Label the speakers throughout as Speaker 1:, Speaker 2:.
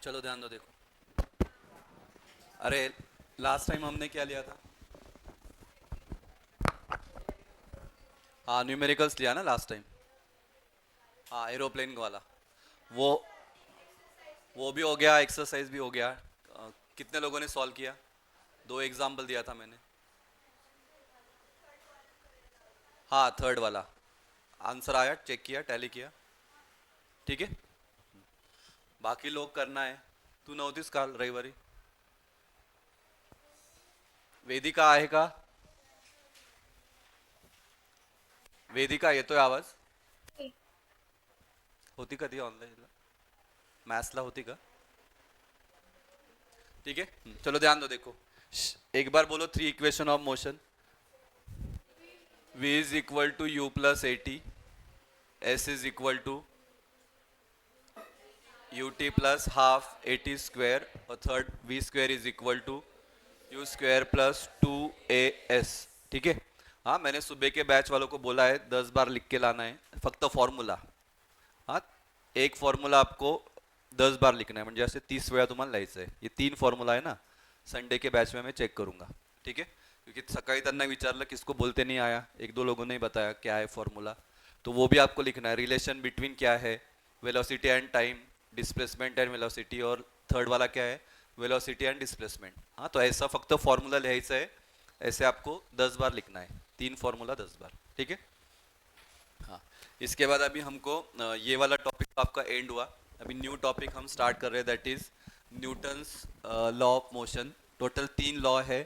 Speaker 1: चलो ध्यान दो, देखो। अरे, लास्ट टाइम हमने क्या लिया था? हाँ, न्यूमेरिकल्स लिया ना लास्ट टाइम। हाँ, एरोप्लेन वाला। वो वो भी हो गया, एक्सरसाइज भी हो गया। कितने लोगों ने सॉल्व किया? दो एग्जाम्पल दिया था मैंने। हाँ, थर्ड वाला। आंसर आया, चेक किया, टैली किया। ठीक है। बाकी लोग करना आहे. तू नव्हतीस काल रविवारी? वेदिका आहे का? वेदिका, येतोय आवाज? होती कधी ऑनलाईनला? मॅथ्सला होती का? ठीक है, चलो ध्यान दो, देखो. एक बार बोलो, three equation of motion. V is equal to u plus a t. S is equal to u t plus half a t square. और third, v square is equal to u square plus two a s. ठीक है. हाँ, मैंने सुबह के batch वालों को बोला है 10 बार लिख के लाना है, फक्त फॉर्मूला. हाँ, एक फॉर्मूला आपको 10 बार लिखना है, म्हणजे असे 30 वेळा तुम्हाला लिहायचं आहे. ये तीन फॉर्मूला आहे ना. संडे के बैच में मैं चेक करूंगा. ठीक है. क्योंकि सकाळी त्यांना विचारलं, किसको बोलते नहीं आया, एक दो लोगों ने ही बताया क्या है फॉर्मूला. तो वो भी आपको लिखना है. रिलेशन बिटवीन क्या है? Velocity and time, displacement and velocity. और थर्ड वाला क्या है? Velocity and displacement. हाँ, तो ऐसा फक्त फॉर्मूला लिहायचा है. ऐसे आपको 10 बार लिखना है. तीन फॉर्मूला 10 बार. ठीक है. हाँ. इसके बाद अभी हमको ये वाला टॉपिक तो आपका एंड हुआ. अभी न्यू टॉपिक हम स्टार्ट कर रहे हैं, that is Newton's law of motion. Total 3 law है.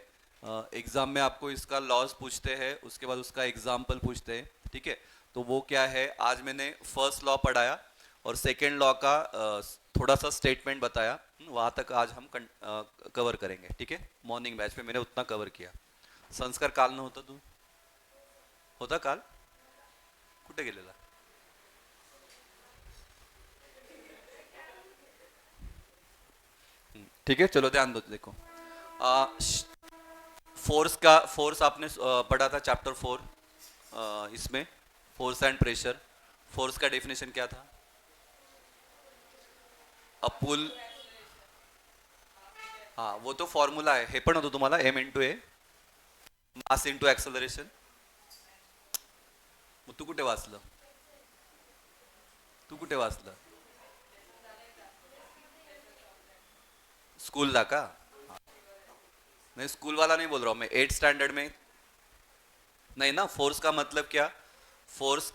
Speaker 1: एग्जाम में आपको इसका लॉज पूछते हैं, उसके बाद उसका एग्जाम्पल पूछते हैं. ठीक है. तो वो क्या है, आज मैंने फर्स्ट लॉ पढ़ाया और सेकेंड लॉ का थोड़ा सा स्टेटमेंट बताया. वहाँ तक आज हम कवर करेंगे. ठीक है. मॉर्निंग बैच में मैंने उतना कवर किया. संस्कार काल नव्हता तू? होता काल? कुठे गेलेला? ठीक है, चलो ध्यान दो, देखो. फोर्स आपने पढ़ा था चैप्टर 4. इसमें फोर्स एंड प्रेशर. फोर्स का डेफिनेशन क्या था? अपुल. हाँ, वो तो फॉर्मूला आहे, हे पण होतं तुम्हाला, एम इंटू ए, मास इंटू ऍक्सलरेशन. मग तू कुठे वाचलं? तू कुठे वाचलं? स्कूल ला का? नहीं, स्कूल वाला नहीं बोल रहा हूँ मैं, 8 स्टैंडर्ड में. नहीं ना, फोर्स का मतलब क्या? फोर्स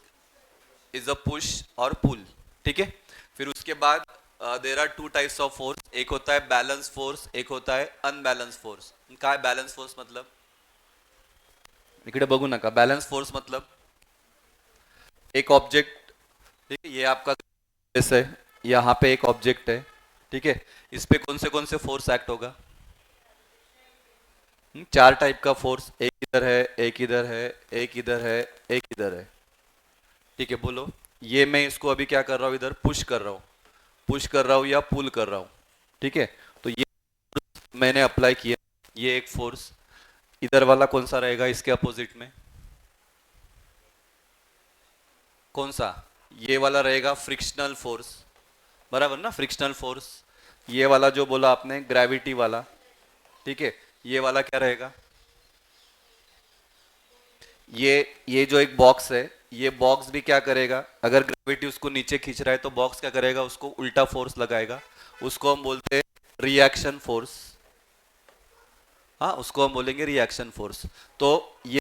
Speaker 1: इज अ पुश और पुल. ठीक है. फिर उसके बाद there are two types of force. एक होता है बैलेंस फोर्स, एक होता है अनबैलेंस फोर्स. काय बैलेंस फोर्स मतलब? इकडे बघू नका. बैलेंस फोर्स मतलब एक ऑब्जेक्ट. ठीक है, ये आपका जैसे यहाँ पे एक ऑब्जेक्ट है. ठीक है. इस पे कौन से फोर्स एक्ट होगा? चार टाइप का फोर्स. एक इधर है, एक इधर है, एक इधर है, एक इधर है. ठीक है, बोलो. ये मैं इसको अभी क्या कर रहा हूँ, इधर पुश कर रहा हूँ. पुश कर रहा हूँ या पुल कर रहा हूँ. ठीक है. तो ये मैंने अप्लाई किया. ये एक फोर्स. इधर वाला कौन सा रहेगा इसके अपोजिट में? कौन सा? ये वाला रहेगा फ्रिक्शनल फोर्स. बराबर ना, फ्रिक्शनल फोर्स. ये वाला जो बोला आपने ग्रेविटी वाला. ठीक है. ये वाला क्या रहेगा? ये जो एक बॉक्स है, ये बॉक्स भी क्या करेगा, अगर ग्रेविटी उसको नीचे खींच रहा है तो बॉक्स क्या करेगा, उसको उल्टा फोर्स लगाएगा. उसको हम बोलते हैं रिएक्शन फोर्स. हाँ, उसको हम बोलेंगे रिएक्शन फोर्स. तो ये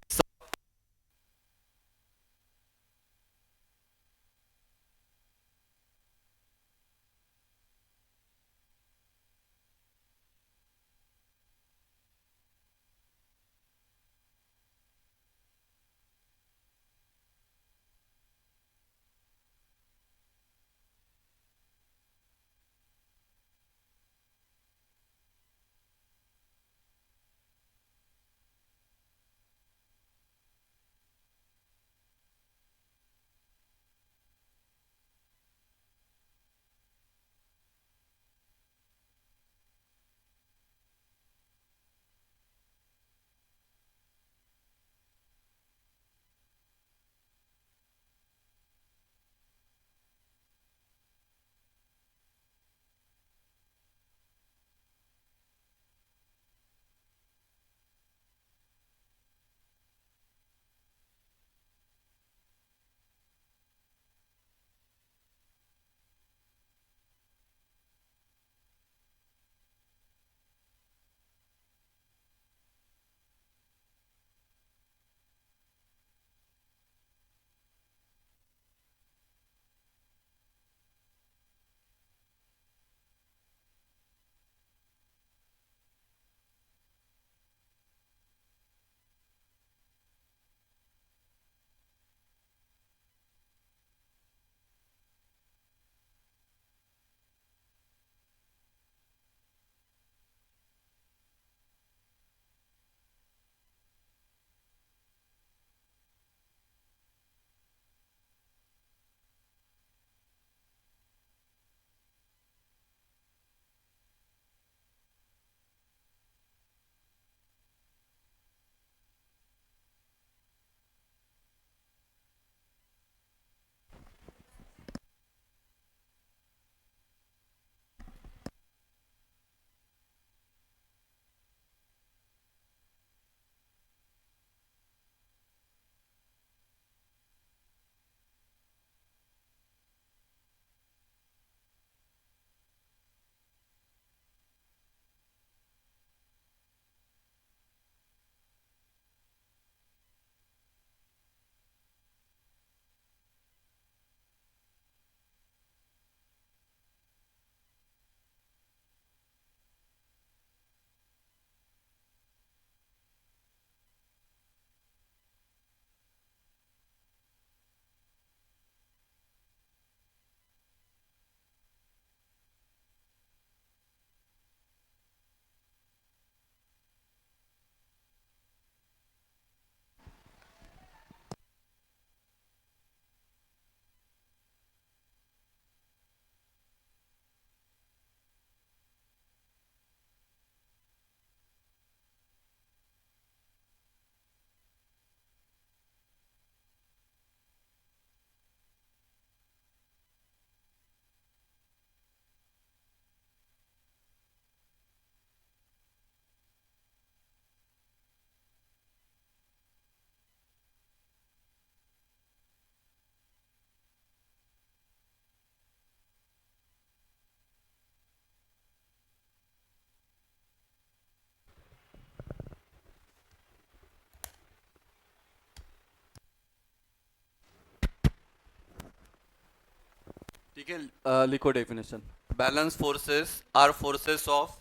Speaker 1: ठीक है, लिखो definition. Balance forces are forces of,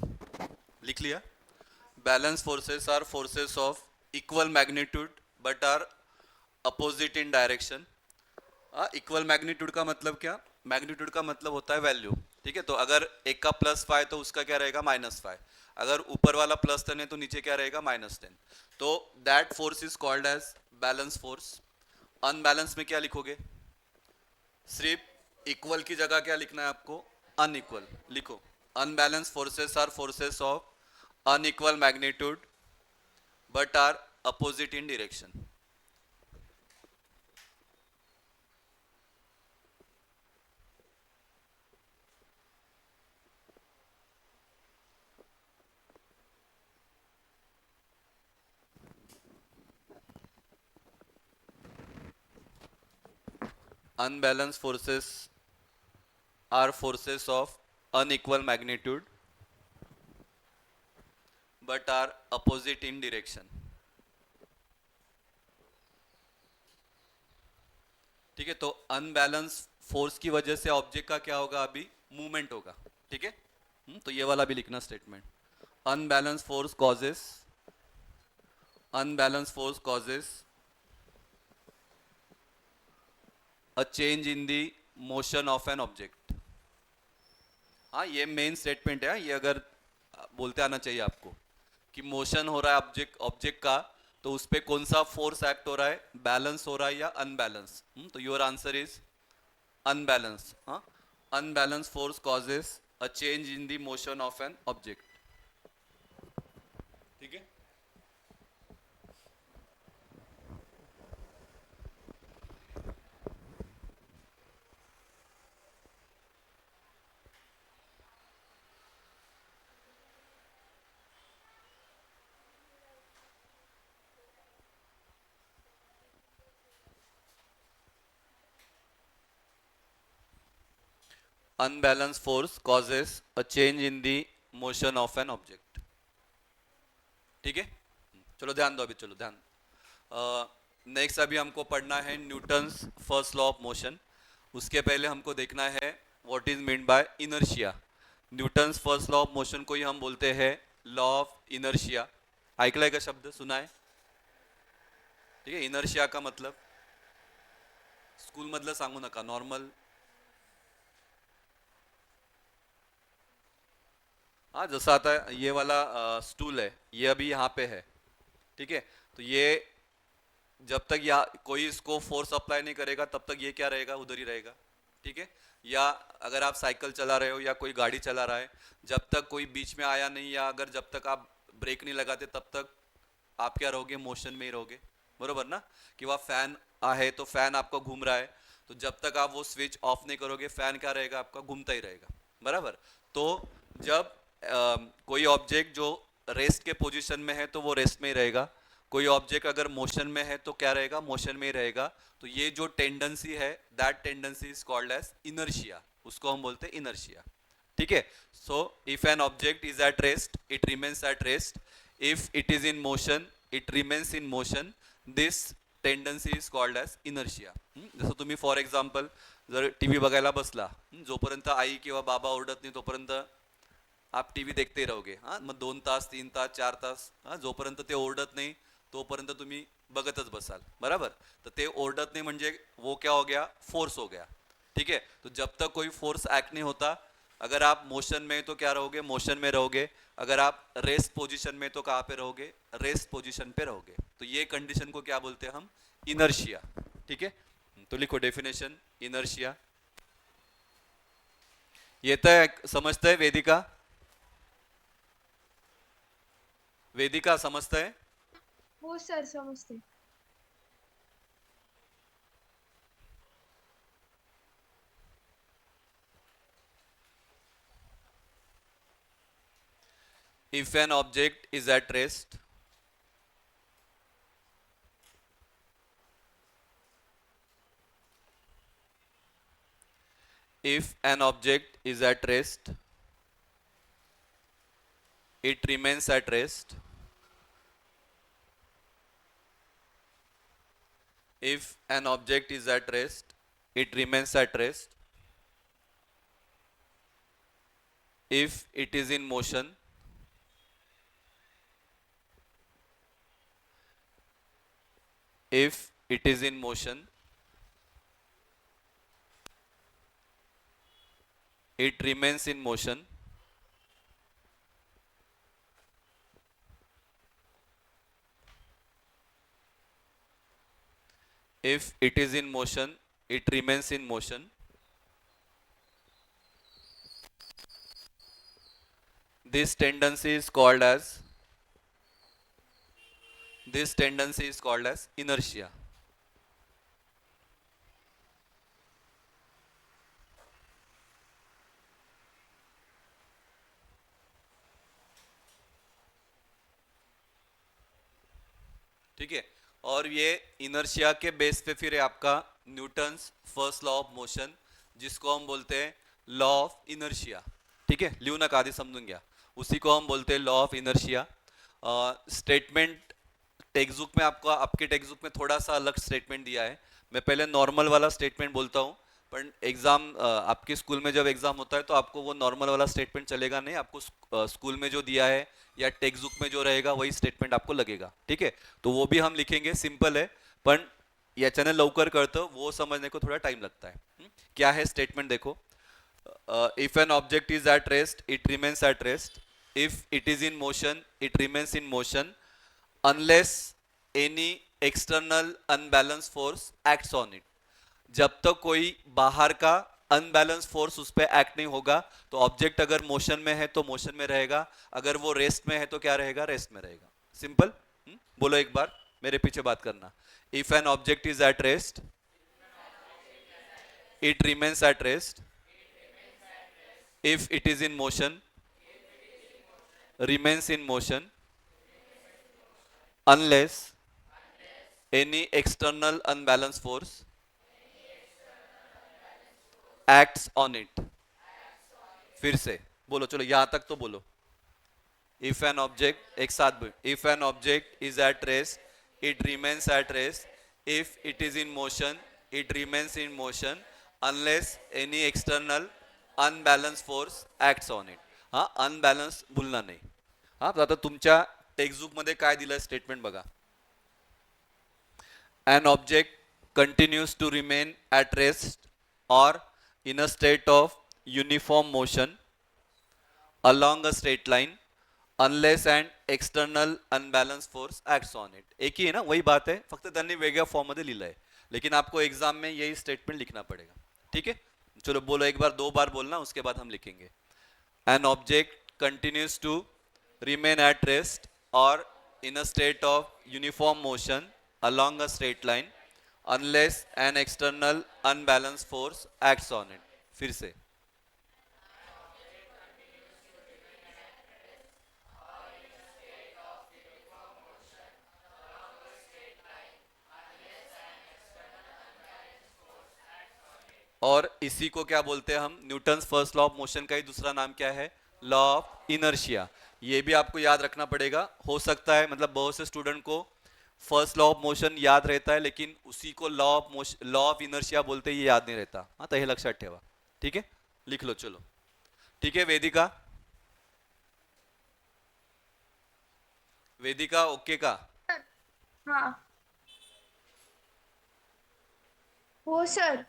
Speaker 1: लिख लिया। Balance forces are forces of equal magnitude but are opposite in direction. Equal magnitude का मतलब क्या? मैग्नीट्यूड का मतलब होता है वैल्यू। ठीक है, तो अगर एक का +5 तो उसका क्या रहेगा -5। अगर ऊपर वाला +10 है तो नीचे क्या रहेगा -10। तो that force is called as balance force. Unbalance में क्या लिखोगे? सिर्फ इक्वल की जगह क्या लिखना है आपको? अनइक्वल लिखो। Unbalance forces are forces of unequal magnitude but are opposite in direction. Unbalanced forces are forces of unequal magnitude but are opposite in direction. ठीक है, तो अनबैलेंस फोर्स की वजह से ऑब्जेक्ट का क्या होगा? अभी मूवमेंट होगा। ठीक है, तो ये वाला भी लिखना statement. Unbalance force causes, unbalance force causes a change in the motion of an object. हाँ, ये मेन स्टेटमेंट है। ये अगर बोलते आना चाहिए आपको कि मोशन हो रहा है ऑब्जेक्ट ऑब्जेक्ट का, तो उस पर कौन सा फोर्स एक्ट हो रहा है? बैलेंस हो रहा है या अनबैलेंस? तो योर आंसर इज अनबैलेंस। हाँ, unbalance force causes a change in the motion of an object. ठीक है, unbalance force causes a change in the motion of an object. ठीक है, चलो ध्यान दो अभी, चलो ध्यान। नेक्स्ट अभी हमको पढ़ना है Newton's first law of motion. उसके पहले हमको देखना है what is mean by inertia. Newton's first law of motion को ही हम बोलते हैं लॉ ऑफ इनर्शिया। ऐकलाय का शब्द, सुना है? ठीक है, इनर्शिया का मतलब स्कूल मधलं सांगू नका, नॉर्मल। हाँ, जैसा आता है ये वाला स्टूल है, ये अभी यहाँ पे है। ठीक है, तो ये जब तक या कोई इसको फोर्स अप्लाई नहीं करेगा तब तक ये क्या रहेगा? उधर ही रहेगा। ठीक है, या अगर आप साइकिल चला रहे हो या कोई गाड़ी चला रहा है, जब तक कोई बीच में आया नहीं या अगर जब तक आप ब्रेक नहीं लगाते तब तक आप क्या रहोगे? मोशन में ही रहोगे। बरोबर ना? कि वह फैन है तो फैन आपका घूम रहा है, तो जब तक आप वो स्विच ऑफ नहीं करोगे फैन क्या रहेगा? आपका घूमता ही रहेगा। बराबर। तो जब कोई ऑब्जेक्ट जो रेस्ट के पोजीशन में है तो वो रेस्ट में ही रहेगा। कोई ऑब्जेक्ट अगर मोशन में है तो क्या रहेगा? मोशन में ही रहेगा। तो ये जो टेंडेंसी है, that tendency is called as inertia. उसको हम बोलते हैं इनर्शिया। ठीक है, so if an object is at rest it remains at rest, if it is in motion it remains in motion. This tendency is called as inertia. जसं तुम्ही for example जर TV बघायला बसला, जोपर्यंत आई किंवा बाबा ओरडत नाही तोपर्यंत आप टीव्ही देखते रहोगे। हाँ, मग 2 तास 3 तास 4 तास, हाँ, जोपर्यंत ते ओरडत नाही तोपर्यंत तुम्ही बघतच बसाल। बराबर, तर ते ओरडत नाही म्हणजे वो क्या हो गया? फोर्स हो गया। ठीक है, तो जब तक कोई फोर्स एक्ट नहीं होता, अगर आप मोशन में तो क्या रहोगे? मोशन में रहोगे। अगर आप रेस्ट पोजीशन में तो कहाँ पे रहोगे? रेस्ट पोजीशन पे रहोगे। तो ये कंडीशन को क्या बोलते हैं हम? इनर्शिया। ठीक है, तो लिखो डेफिनेशन इनर्शिया। ये तो समझता है वेदिका? वेदिका समझता है?
Speaker 2: हो सर, समजते.
Speaker 1: If an object is at rest, if an object is at rest, it remains at rest. If an object is at rest, it remains at rest. if it is in motion, if it is in motion, it remains in motion, if it is in motion, it remains in motion. This tendency is called as this tendency is called as inertia. ठीक है, और ये inertia के base पे फिर है आपका Newton's first law of motion, जिसको हम बोलते हैं लॉ ऑफ इनर्शिया. ठीक है, लिहू नका आधी समजून घ्या. उसी को हम बोलते हैं law of inertia. Statement text book में आपको आपके टेक्स्ट बुक में थोड़ा सा अलग स्टेटमेंट दिया है. मैं पहले नॉर्मल वाला स्टेटमेंट बोलता हूँ, पर एग्जाम आपके स्कूल में जब एग्जाम होता है तो आपको वो नॉर्मल वाला स्टेटमेंट चलेगा नहीं, आपको स्कूल में जो दिया है या टेक्स्ट बुक में जो रहेगा वही स्टेटमेंट आपको लगेगा. ठीक है, तो वो भी हम लिखेंगे, सिंपल है, पण याच्याने लवकर कळतं, वो समझने को थोड़ा टाइम लगता है. क्या है स्टेटमेंट देखो. If an object is at rest it remains at rest, if it is in motion it remains in motion, unless any external unbalance force acts on it. जब तक कोई बाहर का अनबैलेंस फोर्स उस पर एक्ट नहीं होगा तो ऑब्जेक्ट अगर मोशन में है तो मोशन में रहेगा, अगर वो रेस्ट में है तो क्या रहेगा, रेस्ट में रहेगा. सिंपल. बोलो एक बार, मेरे पीछे बात करना. If an object is at rest it remains at rest, if it is in motion remains in motion, unless any external unbalanced force acts on it. फिर से बोलो, चलो यहां तक तो बोलो. इफ एन ऑब्जेक्ट, एक साथ बोलो. If an object is at rest it remains at rest, if it is in motion it remains in motion, unless any external unbalance force acts on it. हा, अनबॅलन्स भूलना नाही. हा, आता तुमच्या text book मध्ये काय दिलं स्टेटमेंट बघा. An object continues to remain at rest or in a state of uniform motion along a straight line unless an external unbalanced force acts on it. एक ही है ना, वही बात है, फक्त त्यांनी वेगळ्या फॉर्म मध्ये लिहिलं है, लेकिन आपको एग्जाम में यही स्टेटमेंट लिखना पड़ेगा. ठीक है, चलो बोलो एक बार, दो बार बोलना, उसके बाद हम लिखेंगे. An object continues to remain at rest or in a state of uniform motion along a straight line unless an external unbalanced force acts on it. फिर से. और इसी को क्या बोलते हैं हम, Newton's first law of motion का ही दूसरा नाम क्या है, लॉ ऑफ इनर्शिया. ये भी आपको याद रखना पड़ेगा. हो सकता है मतलब बहुत से स्टूडेंट को फर्स्ट लॉ ऑफ मोशन याद रहता है लेकिन उसी को law of motion, law of inertia बोलते ये याद नहीं रहता. हाँ, तो हे लक्षात ठेवा. ठीक है, लिख लो चलो. ठीक है, वेदिका, वेदिका ओके का.
Speaker 2: हाँ. हो सर.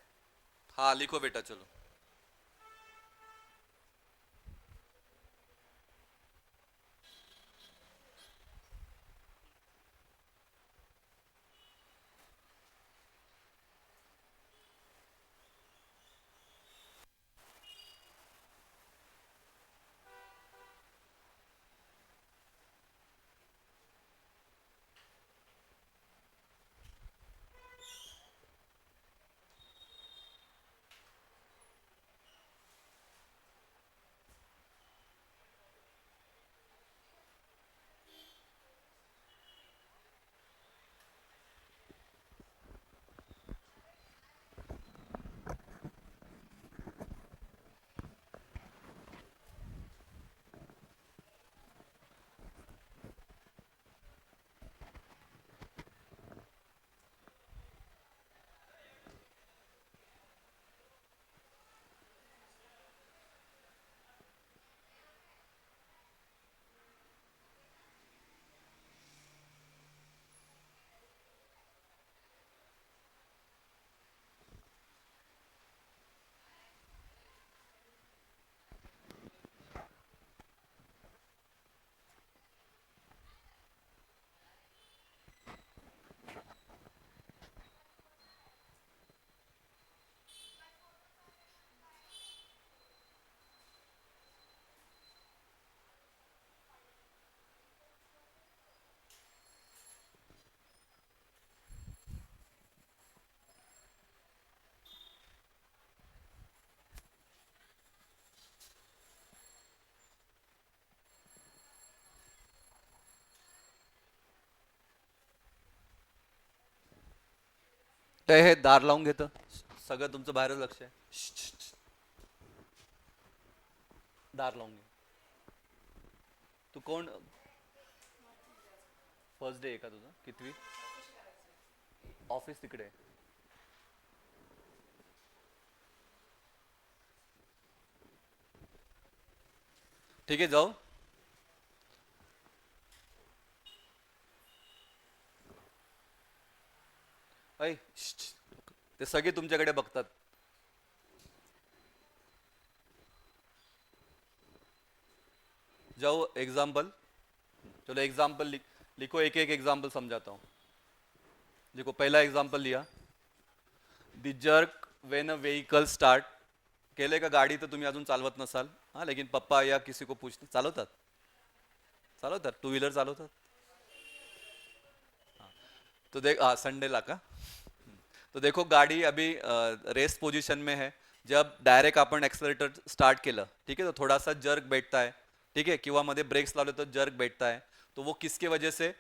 Speaker 1: हाँ लिखो बेटा, चलो. ते हे दार लावून घेतं सगळं तुमचं बाहेरच लक्ष आहे. दार लावून घे. तू कोण? फर्स्ट डे आहे का तुझा? कितवी? ऑफिस तिकडे आहे. ठीक आहे जाऊ. ऐ ते सगळे तुमच्याकडे बघतात. जाओ एग्जाम्पल. चलो एग्जाम्पल लिखो. एक एक एग्जाम्पल समझाता हूँ. देखो पहला एग्जाम्पल लिया. The jerk when a vehicle start. केले का गाडी तर तुम्ही अजून चालवत नसाल हां, लेकिन पप्पा या किसी को पूछते चालवतात. चालवतात टू व्हीलर चालवतात. तो देख हाँ संडे ला का. तो देखो गाड़ी अभी रेस्ट पोजीशन में है. जब डायरेक्ट आपण एक्सेलरेटर स्टार्ट केलं ठीक है तो थोड़ा सा जर्क बैठता है. ठीक है किंवा मध्ये ब्रेक्स लावले तो जर्क बैठता है. तो वो किसके वजह से?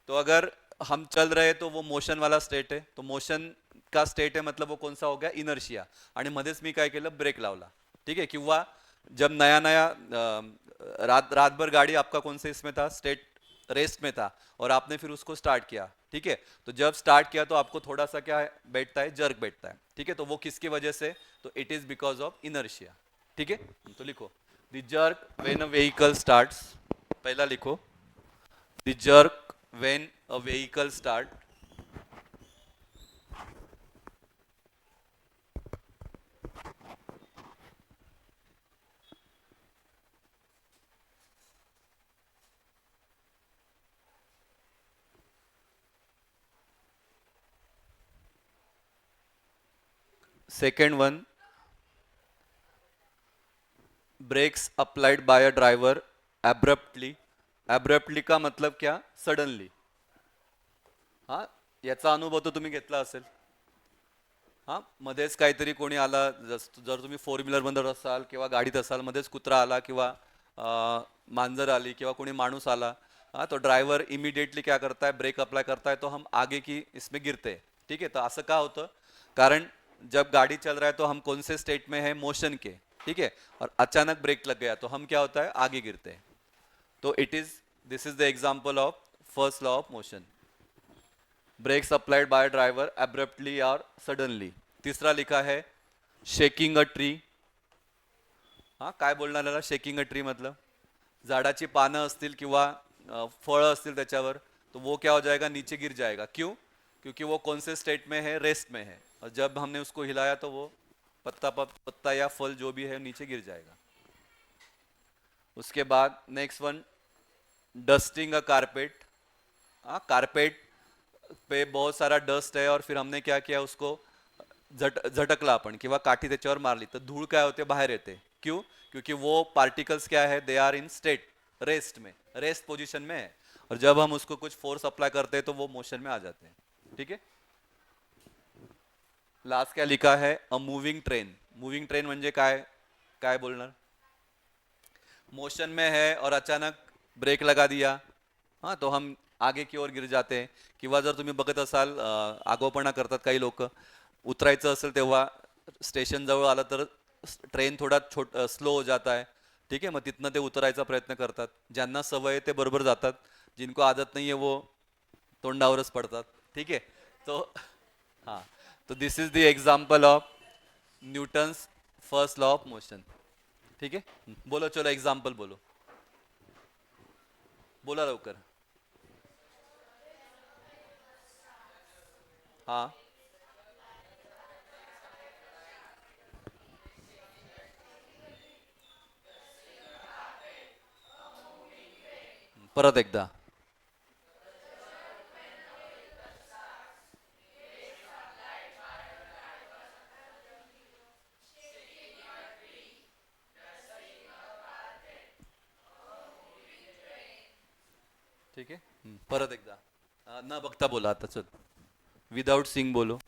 Speaker 1: तो अगर हम चल रहे तो वो मोशन वाला स्टेट है. तो मोशन का स्टेट है मतलब वो कौन सा हो गया? इनर्शिया. आणि मध्येच मी काय केलं? ब्रेक लावला. ठीक है किंवा जब नया नया रात भर गाड़ी आपका कौन से इसमें था? स्टेट रेस्ट में था और आपने फिर उसको स्टार्ट किया. ठीक है तो जब स्टार्ट किया तो आपको थोड़ा सा क्या बैठता है? जर्क बैठता है. ठीक है तो वो किसकी वजह से? तो it is because of inertia. ठीक है तो लिखो the jerk when a vehicle starts. पहला लिखो the jerk when a vehicle start. Second one brakes applied by a driver abruptly. Abruptly का मतलब क्या? सडनली. हा याचा अनुभव तर तुम्ही घेतला असेल. हा मध्येच काहीतरी कोणी आला जर तुम्ही फोर व्हीलर मध्ये असाल किंवा गाडीत असाल मध्येच कुत्रा आला किंवा मांजर आली किंवा कोणी माणूस आला. हाँ तो ड्राइवर इमीडिएटली क्या करता है? ब्रेक अप्लाई करता है तो हम आगे की इसमें गिरते हैं. ठीक है तो असं का होतं? कारण जब गाड़ी चल रहा है तो हम कौन से स्टेट में है? मोशन के. ठीक है और अचानक ब्रेक लग गया तो हम क्या होता है? आगे गिरते हैं. तो it is this is the example of first law of motion. Brakes applied by driver abruptly और सडनली. तीसरा लिखा है शेकिंग अ ट्री. हा काय बोलणार याला? शेकिंग अ ट्री मतलब झाडाची पानं असतील किंवा फळं असतील त्याच्यावर तो वो क्या हो जाएगा? नीचे गिर जाएगा. क्यों? क्योंकि वो कौन से स्टेट में है? रेस्ट में है. और जब हमने उसको हिलाया तो वो पत्ता या फल जो भी है नीचे गिर जाएगा. उसके बाद नेक्स्ट वन डस्टिंग अ कारपेट. हाँ कारपेट पे बहुत सारा डस्ट है और फिर हमने क्या किया? उसको झटकला आपण किंवा काठी त्याच्यावर मारली तर धूळ काय होते? बाहेर येते. क्यों? क्योंकि वो पार्टिकल्स क्या है? They are in state rest में. रेस्ट पोजीशन में है और जब हम उसको कुछ फोर्स अप्लाई करते हैं तो वो मोशन में आ जाते हैं. ठीक है लास्ट क्या लिखा है? A moving train. Moving train म्हणजे काय? काय बोलणार? मोशन में है और अचानक ब्रेक लगा दिया हाँ तो हम आगे की ओर गिर जाते हैं. किंवा जर तुम्ही बघत असाल आगाऊपणा करतात काही लोक. उतरायचं असेल तेव्हा स्टेशन जवळ आलं तर ट्रेन थोडा स्लो हो जाता है. ठीक है मग तिथनं ते उतरायचा प्रयत्न करतात. ज्यांना सवय आहे ते बरोबर जातात. जिनको आदत नहीं है वो तोंडावरच पडतात. ठीक है तो हाँ तो this is the example of Newton's first law of motion. ठीक है बोलो चलो एग्जाम्पल बोलो. बोला लवकर. हाँ परत एकदा. ठीक है परत एकदा. न बघता बोला आता चल. विदाउट सिंग बोलो.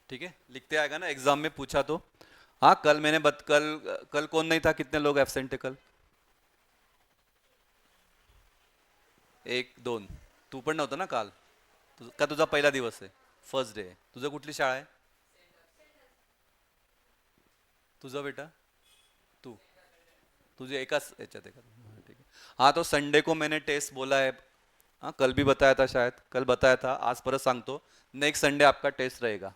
Speaker 1: ठीक है, लिखते आएगा ना एग्जाम में पूछा तो। हाँ कल कल कौन नहीं था, कितने लोग एब्सेंट थे कल? एक दोन. तू पण नव्हता ना काल? का तुझा पहिला दिवस आहे, फर्स्ट डे आहे? तुझं कुठली शाळा आहे तुझं बेटा? तू तुझे एकाच याच्यात आहे का? हाँ, ठीक है. हाँ तो संडे को मैंने टेस्ट बोला है. हाँ कल भी बताया था, शायद कल बताया था, आज परत सांगतो. नेक्स्ट संडे आपका टेस्ट रहेगा.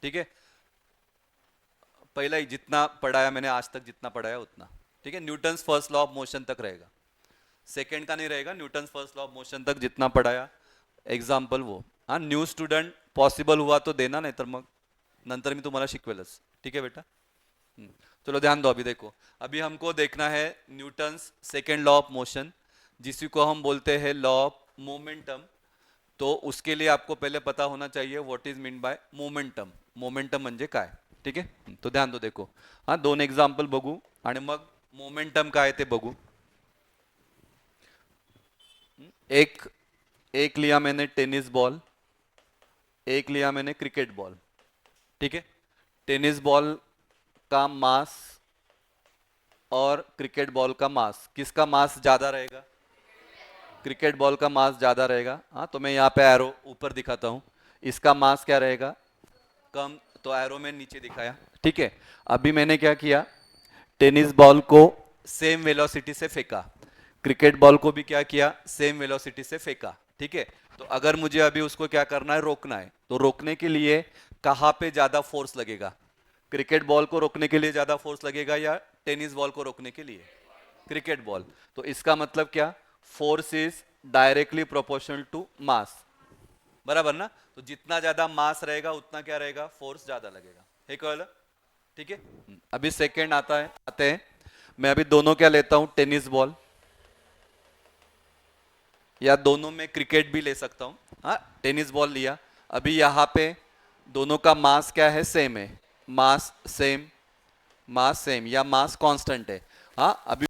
Speaker 1: ठीक है, पहला ही जितना पढ़ाया मैंने आज तक, जितना पढ़ाया उतना. ठीक है, Newton's first law of motion तक रहेगा, सेकंड का नहीं रहेगा. Newton's first law of motion तक जितना पढ़ाया, एग्जाम्पल वो. हाँ न्यू स्टूडेंट पॉसिबल हुआ तो देना, नाही तर मग नंतर मी तुम्हाला शिकवेलच. ठीक है बेटा. चलो ध्यान दो. अभी देखो, अभी हमको देखना है Newton's second law of motion, जिसी को हम बोलते हैं लॉ ऑफ मोमेंटम. तो उसके लिए आपको पहले पता होना चाहिए what is mean bye momentum. Momentum म्हणजे काय. ठीक आहे, तो ध्यान दो. देखो हाँ दोन एक्झाम्पल बघू आणि मग मोमेंटम काय ते बघू. एक एक लिया मैंने टेनिस बॉल, एक लिया मैंने क्रिकेट बॉल. ठीक है, टेनिस बॉल का मास और क्रिकेट बॉल का मास, किसका मास ज्यादा रहेगा? क्रिकेट बॉल का मास ज्यादा रहेगा. हाँ तो मैं यहाँ पे एरो ऊपर दिखाता हूँ, इसका मास क्या रहेगा? कम. तो एरो में नीचे दिखाया. ठीक है, अभी मैंने क्या किया, टेनिस बॉल को सेम वेलोसिटी से फेंका, क्रिकेट बॉल को भी क्या किया, सेम वेलोसिटी से फेंका. ठीक है, तो अगर मुझे अभी उसको क्या करना है, रोकना है, तो रोकने के लिए कहाँ पे ज्यादा फोर्स लगेगा? क्रिकेट बॉल को रोकने के लिए ज्यादा फोर्स लगेगा या टेनिस बॉल को रोकने के लिए? Cricket ball. तो इसका मतलब क्या, force is directly proportional to mass. बराबर ना. तो जितना ज्यादा मास रहेगा उतना क्या रहेगा, फोर्स ज्यादा लगेगा. हे कळलं? ठीक है, अभी सेकेंड आते हैं. मैं अभी दोनों क्या लेता हूं, टेनिस बॉल, या दोनों में क्रिकेट भी ले सकता हूं. हाँ टेनिस बॉल लिया, अभी यहाँ पे दोनों का मास क्या है, सेम है. मास सेम, मास सेम या मास कांस्टेंट है. हाँ अभी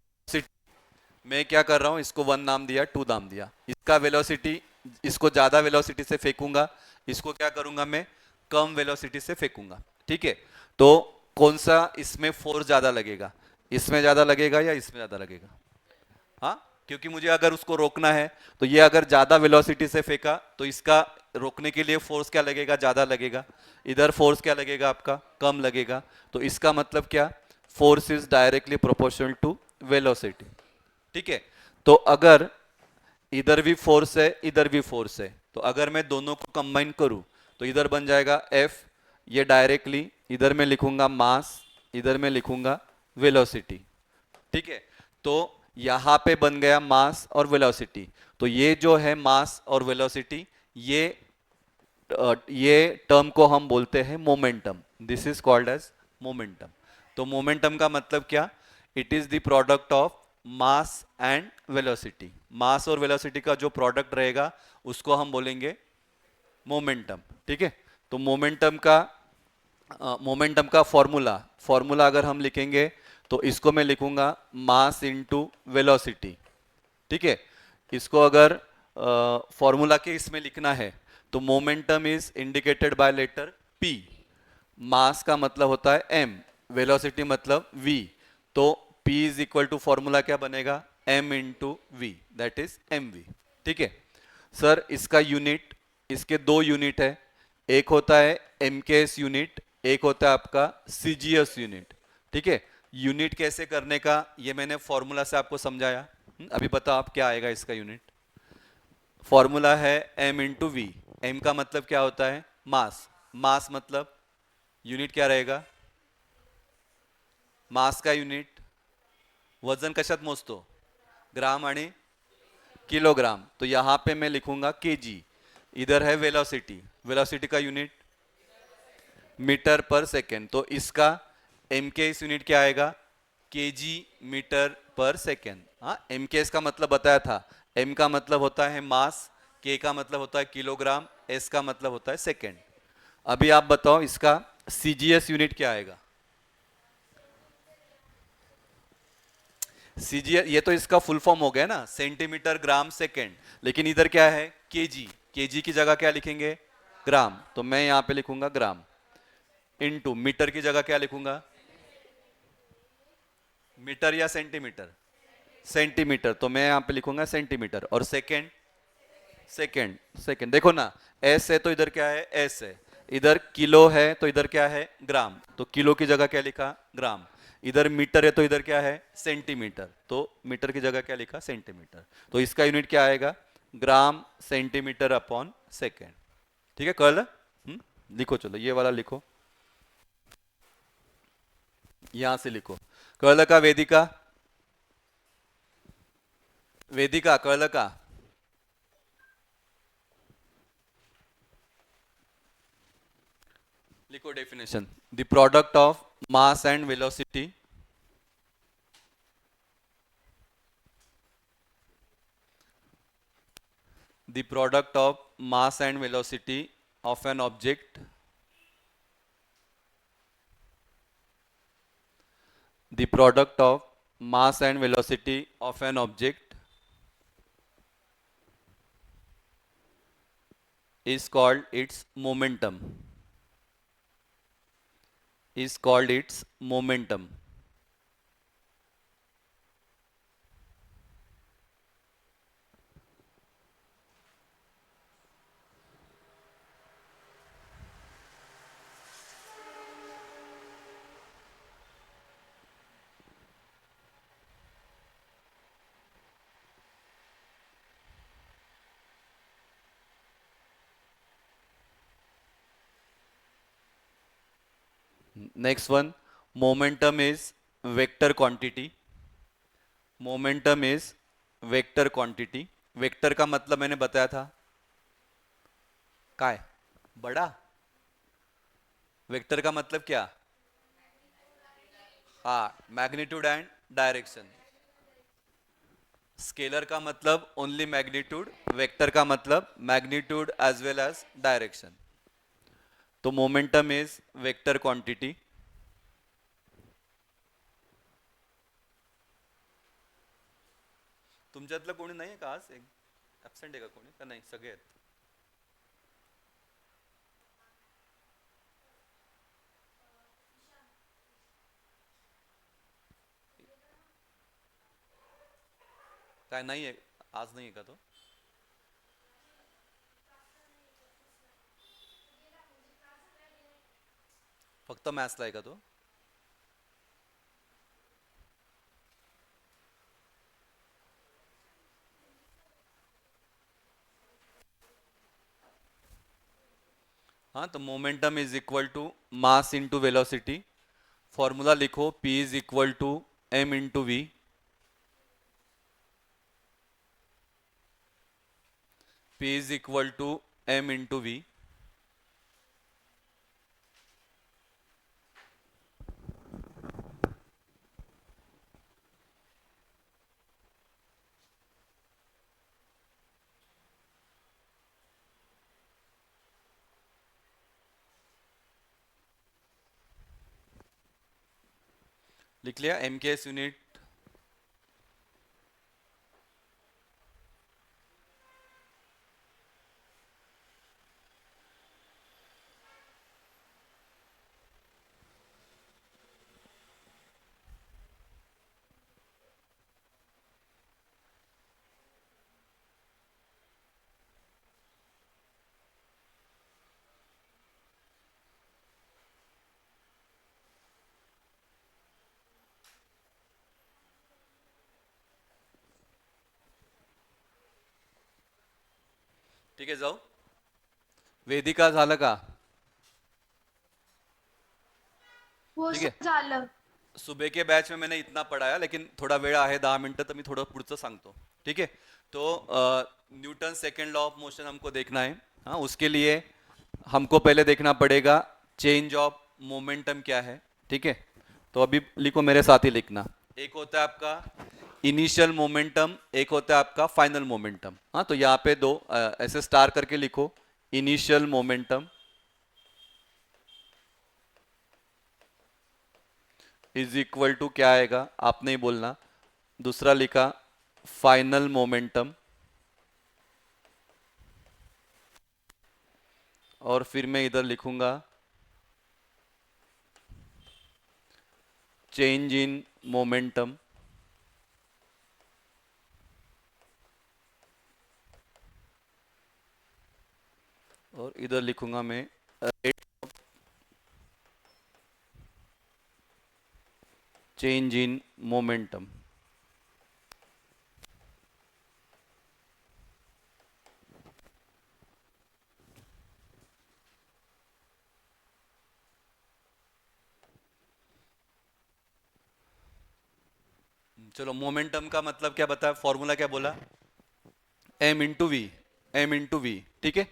Speaker 1: मैं क्या कर रहा हूं, इसको 1 नाम दिया, 2 नाम दिया. इसका वेलोसिटी, इसको ज्यादा वेलोसिटी से फेंकूंगा, इसको क्या करूंगा मैं, कम वेलोसिटी से फेंकूंगा. ठीक है, तो कौन सा इसमें फोर्स ज्यादा लगेगा, इसमें ज्यादा लगेगा या इसमें ज्यादा लगेगा? हाँ क्योंकि मुझे अगर उसको रोकना है, तो ये अगर ज्यादा वेलोसिटी से फेंका तो इसका रोकने के लिए फोर्स क्या लगेगा, ज्यादा लगेगा. इधर फोर्स क्या लगेगा आपका, कम लगेगा. तो इसका मतलब क्या, force is directly proportional to velocity. ठीक है, तो अगर इधर भी फोर्स है, इधर भी फोर्स है, तो अगर मैं दोनों को कंबाइन करूं तो इधर बन जाएगा F. ये डायरेक्टली इधर में लिखूंगा मास, इधर में लिखूंगा वेलोसिटी. ठीक है, तो यहां पे बन गया मास और वेलोसिटी. तो ये जो है मास और वेलोसिटी, ये टर्म को हम बोलते हैं momentum. This is called as momentum. तो मोमेंटम का मतलब क्या, it is the product of mass and velocity. Mass और वेलोसिटी का जो प्रोडक्ट रहेगा उसको हम बोलेंगे मोमेंटम. ठीक है, तो मोमेंटम का फॉर्मूला अगर हम लिखेंगे तो इसको मैं लिखूंगा मास इनटू वेलोसिटी. ठीक है, इसको अगर फॉर्मूला के इसमें लिखना है तो momentum is indicated by letter P. Mass का मतलब होता है m, वेलोसिटी मतलब v. तो P is equal to formula क्या बनेगा, m into V, that is mv. ठीक है सर, इसका यूनिट, इसके 2 यूनिट है, एक होता है MKS यूनिट, एक होता है आपका CGS यूनिट. ठीक है, यूनिट कैसे करने का ये मैंने फॉर्मूला से आपको समझाया. अभी बताओ आप क्या आएगा इसका यूनिट. फॉर्मूला है m इंटू वी. m का मतलब क्या होता है, मास. मास मतलब यूनिट क्या रहेगा, मास का यूनिट. वजन कशात मोजतो, ग्राम आणि किलोग्राम. तो यहां पे मैं लिखूंगा kg. इधर है वेलोसिटी, वेलोसिटी का यूनिट मीटर पर सेकेंड. तो इसका MKS यूनिट क्या आएगा, kg मीटर पर सेकेंड. हाँ MKS का मतलब बताया था, m का मतलब होता है मास, k का मतलब होता है किलोग्राम, s का मतलब होता है सेकेंड. अभी आप बताओ इसका CGS यूनिट क्या आएगा. CGS ये तो इसका फुल फॉर्म हो गया ना, सेंटीमीटर ग्राम सेकेंड. लेकिन इधर क्या है, kg. kg की जगह क्या लिखेंगे, ग्राम. तो मैं यहां पे लिखूंगा ग्राम. इनटू मीटर की जगह क्या लिखूंगा, मीटर या सेंटीमीटर, सेंटीमीटर, तो मैं यहां पे लिखूंगा सेंटीमीटर। और सेकेंड, सेकेंड, सेकेंड देखो ना, एस है तो इधर क्या है, एस है, इधर किलो है तो इधर क्या है, ग्राम, तो किलो की जगह क्या लिखा, ग्राम, इधर मीटर है तो इधर क्या है, सेंटीमीटर, तो मीटर की जगह क्या लिखा, सेंटीमीटर, तो इसका यूनिट क्या आएगा, ग्राम सेंटीमीटर अपॉन सेकेंड। ठीक है, कल लिखो, चलो ये वाला लिखो, यहां से लिखो, कर्ल का वेदिका, वेदिका कर्ल का, लिखो definition, the product of mass and velocity, the product of mass and velocity of an object, the product of mass and velocity of an object is called its momentum, is called its momentum. Next one, momentum is vector quantity, momentum is vector quantity, vector का मतलब मैंने बताया था, काय, बड़ा, vector का मतलब क्या, हाँ, मैग्नीट्यूड एंड डायरेक्शन, स्केलर का मतलब ओनली मैग्नीट्यूड, वेक्टर का मतलब magnitude as well as direction, तो मोमेंटम इज वेक्टर क्वांटिटी। तुमच्यातलं कोणी नाही आहे का आज, ऍबसेंट आहे का कोणी, का नाही सगळे आहेत, काय नाही आहे, आज नाही आहे का तो, फक्त मॅथ्सला आहे का तो, हाँ, तो momentum is equal to mass into velocity, formula लिखो, P is equal to M into V, P is equal to M into V, लिख लिया, एम के एस यूनिट, ठीक आहे, जाऊ, वेदिका झालं का,
Speaker 2: हो
Speaker 1: ठीक है,
Speaker 2: सर झालं.
Speaker 1: सुबह के बैच में मैंने इतना पढ़ाया, लेकिन थोड़ा वेळ आहे 10 मिनटं, तर मी थोडं पुढचं सांगतो, ठीक है, तो Newton second law of motion हमको देखना है, हाँ, उसके लिए हमको पहले देखना पड़ेगा चेंज ऑफ मोमेंटम क्या है, ठीक है, तो अभी लिखो, मेरे साथ ही लिखना, एक होता है आपका इनिशियल मोमेंटम, एक होता है आपका फाइनल मोमेंटम, हाँ, तो यहाँ पे दो ऐसे स्टार करके लिखो, initial momentum is equal to क्या आएगा, आपने ही बोलना, दूसरा लिखा फाइनल मोमेंटम, और फिर मैं इधर लिखूंगा चेंज इन मोमेंटम, और इधर लिखूंगा मैं रेट चेंज इन मोमेंटम। चलो, मोमेंटम का मतलब क्या बताया, फॉर्मूला क्या बोला, M into V, M into V, ठीक है।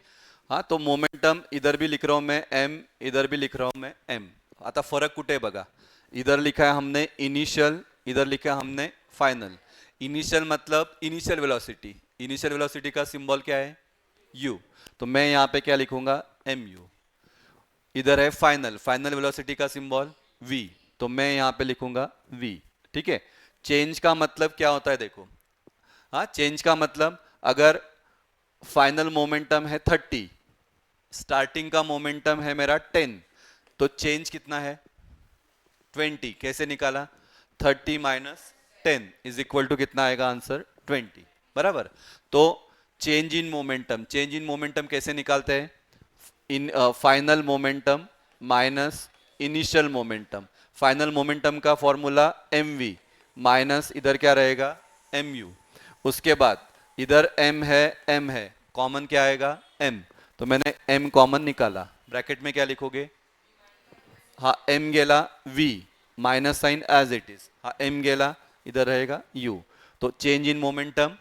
Speaker 1: हाँ, तो मोमेंटम इधर भी लिख रहा हूं मैं एम, इधर भी लिख रहा हूं मैं एम। आता फरक कुठे आहे बघा, इधर लिखा है हमने इनिशियल, इधर लिखा है हमने फाइनल। इनिशियल मतलब इनिशियल वेलोसिटी, इनिशियल वेलोसिटी का सिंबल क्या है, यू, तो मैं यहाँ पे क्या लिखूंगा, एम यू। इधर है फाइनल, फाइनल वेलोसिटी का सिंबल वी, तो मैं यहाँ पे लिखूंगा वी, ठीक है। चेंज का मतलब क्या होता है देखो, हाँ, चेंज का मतलब अगर फाइनल मोमेंटम है 30, स्टार्टिंग का मोमेंटम है मेरा 10, तो चेंज कितना है 20। कैसे निकाला, 30 माइनस 10 इज इक्वल टू कितना आएगा आंसर, 20, बराबर। तो change in momentum, change in momentum कैसे निकालते हैं, in final momentum minus initial momentum. Final momentum का फॉर्मूला एम वी माइनस इधर क्या रहेगा, एम यू। उसके बाद इधर एम है, एम है, कॉमन क्या आएगा, एम, तो मैंने एम कॉमन निकाला, ब्रैकेट में क्या लिखोगे, हाँ एम गेला v, minus sign as it is, हाँ एम गेला, इधर रहेगा यू, तो change in momentum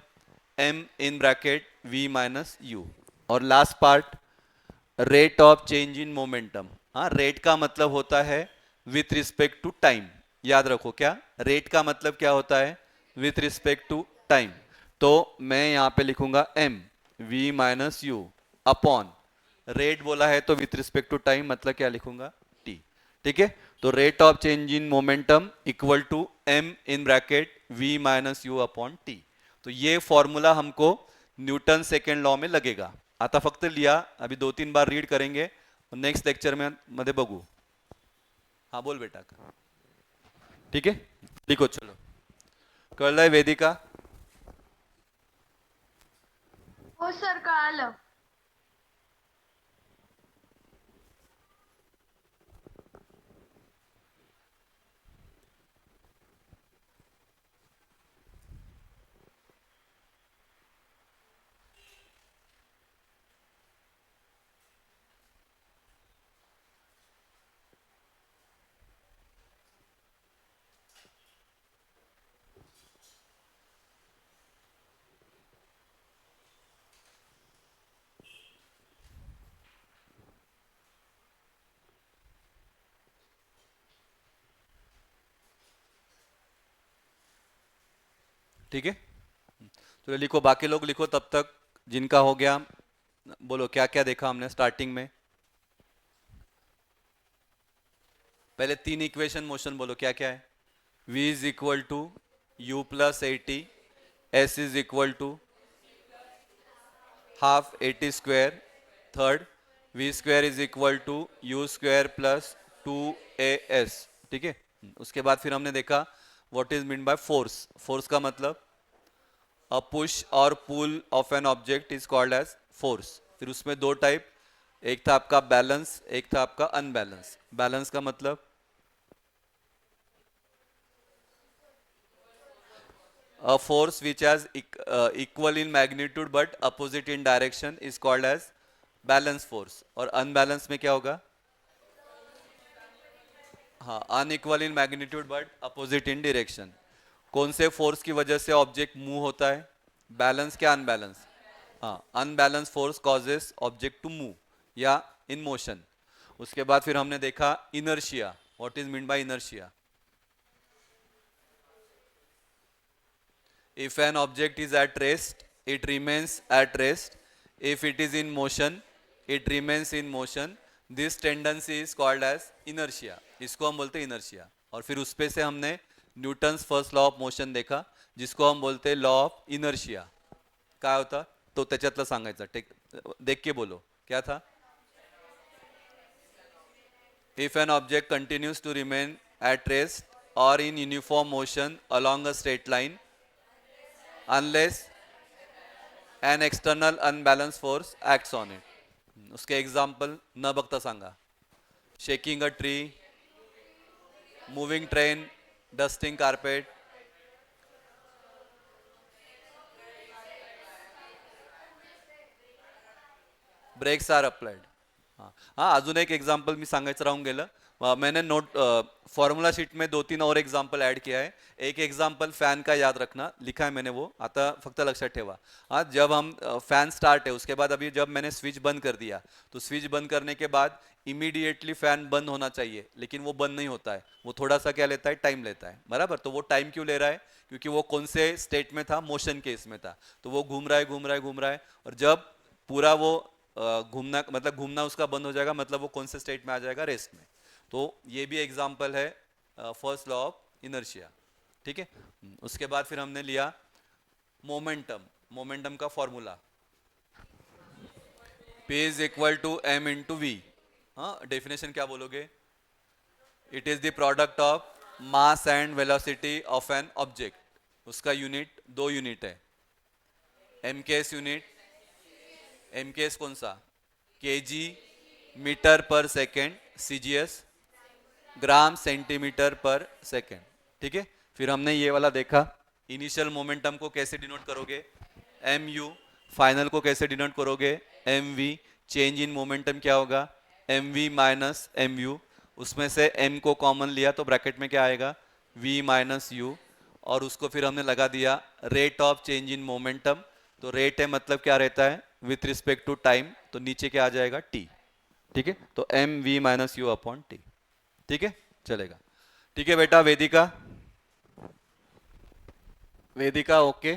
Speaker 1: m in bracket we minus you. और last part, rate of change in momentum. हाँ, रेट का मतलब होता है विथ रिस्पेक्ट टू टाइम, याद रखो क्या, रेट का मतलब क्या होता है, विथ रिस्पेक्ट टू टाइम। तो मैं यहाँ पे लिखूंगा M V minus U upon, rate बोला है तो विथ रिस्पेक्ट टू टाइम मतलब क्या लिखूंगा, टी, ठीक है। तो rate of change in momentum equal to M in bracket we minus U upon T. तो ये फॉर्मूला हमको न्यूटन सेकंड लॉ में लगेगा। आता फक्त लिहा, अभी 2-3 बार रीड करेंगे, नेक्स्ट लेक्चर में मध्ये बघू। हाँ बोल बेटा, ठीक है, लिखो चलो, कळलंय वेदिका,
Speaker 2: हो सर, कळालं.
Speaker 1: ठीक है। तो लिखो, बाकी लोग लिखो तब तक, जिनका हो गया बोलो क्या क्या देखा हमने स्टार्टिंग में। पहले 3 इक्वेशन मोशन बोलो क्या क्या है, v is equal to u plus a t, s is equal to half a t square, third v square is equal to u square plus 2as, ठीक है। उसके बाद फिर हमने देखा what is mean by force, force का मतलब a push और pull of an object is called as force. फिर उसमें 2 टाइप, एक था आपका बैलेंस, एक था आपका अनबैलेंस। बैलेंस का मतलब a force which has equal in magnitude but opposite in direction is called as balance force। और unbalance में क्या होगा, हाँ, unequal in magnitude but opposite in direction. कौन से फोर्स की वजह से ऑब्जेक्ट मूव होता है, बैलेंस क्या अनबैलेंस, हाँ, unbalance force causes object to move या इन मोशन। उसके बाद फिर हमने देखा inertia, what is mean by inertia, if an object is at rest it remains at rest, if it is in motion it remains in motion, this tendency is called as inertia, इसको हम बोलते हैं inertia. और फिर उस पे से हमने Newton's first law of motion देखा, जिसको हम बोलते हैं लॉ ऑफ इनर्शिया। काय होता, तो त्याच्यातलं सांगायचं, देख के बोलो क्या था, if an object continues to remain at rest or in uniform motion along a straight line unless an external unbalanced force acts on it. उसके एग्जाम्पल न बघता सांगा. Shaking a tree, moving train, dusting carpet. Brakes are applied. हां हां, अजून एक example मी सांगायचं राहून गेलं. मैंने नोट फॉर्मूला शीट में 2-3 और एग्जाम्पल ऐड किया है. एक एग्जाम्पल फैन का याद रखना, लिखा है मैंने वो, आता फक्त लक्षात ठेवा. हाँ, जब हम फैन स्टार्ट है उसके बाद अभी जब मैंने स्विच बंद कर दिया तो स्विच बंद करने के बाद इमीडिएटली फैन बंद होना चाहिए, लेकिन वो बंद नहीं होता है. वो थोड़ा सा क्या लेता है, टाइम लेता है. बराबर. तो वो टाइम क्यों ले रहा है? क्योंकि वो कौन से स्टेट में था, मोशन केस में था. तो वो घूम रहा है घूम रहा है घूम रहा है, और जब पूरा वो घूमना मतलब घूमना उसका बंद हो जाएगा, मतलब वो कौन से स्टेट में आ जाएगा, रेस्ट में. तो ये भी एग्जाम्पल है फर्स्ट लॉ ऑफ इनर्शिया. ठीक है. उसके बाद फिर हमने लिया मोमेंटम. मोमेंटम का formula P is equal to m into V. हाँ, डेफिनेशन क्या बोलोगे? It is the product of mass and velocity of an object. उसका यूनिट 2 यूनिट है. M K S unit. M K S कौन सा? Kg metre पर second. CGS gram centimetre पर second. ठीक है. फिर हमने ये वाला देखा, इनिशियल मोमेंटम को कैसे डिनोट करोगे? M you. फाइनल को कैसे डिनोट करोगे? M V. Change in momentum क्या होगा? M V minus M U. उसमें से एम को कॉमन लिया तो ब्रैकेट में क्या आएगा? V minus you. और उसको फिर हमने लगा दिया rate of change in momentum. तो रेट है मतलब क्या रहता है? With respect to time. तो नीचे क्या आ जाएगा? टी. ठीक है. तो M V minus U upon T. ठीक है, चलेगा. ठीक है बेटा. वेदिका, वेदिका ओके.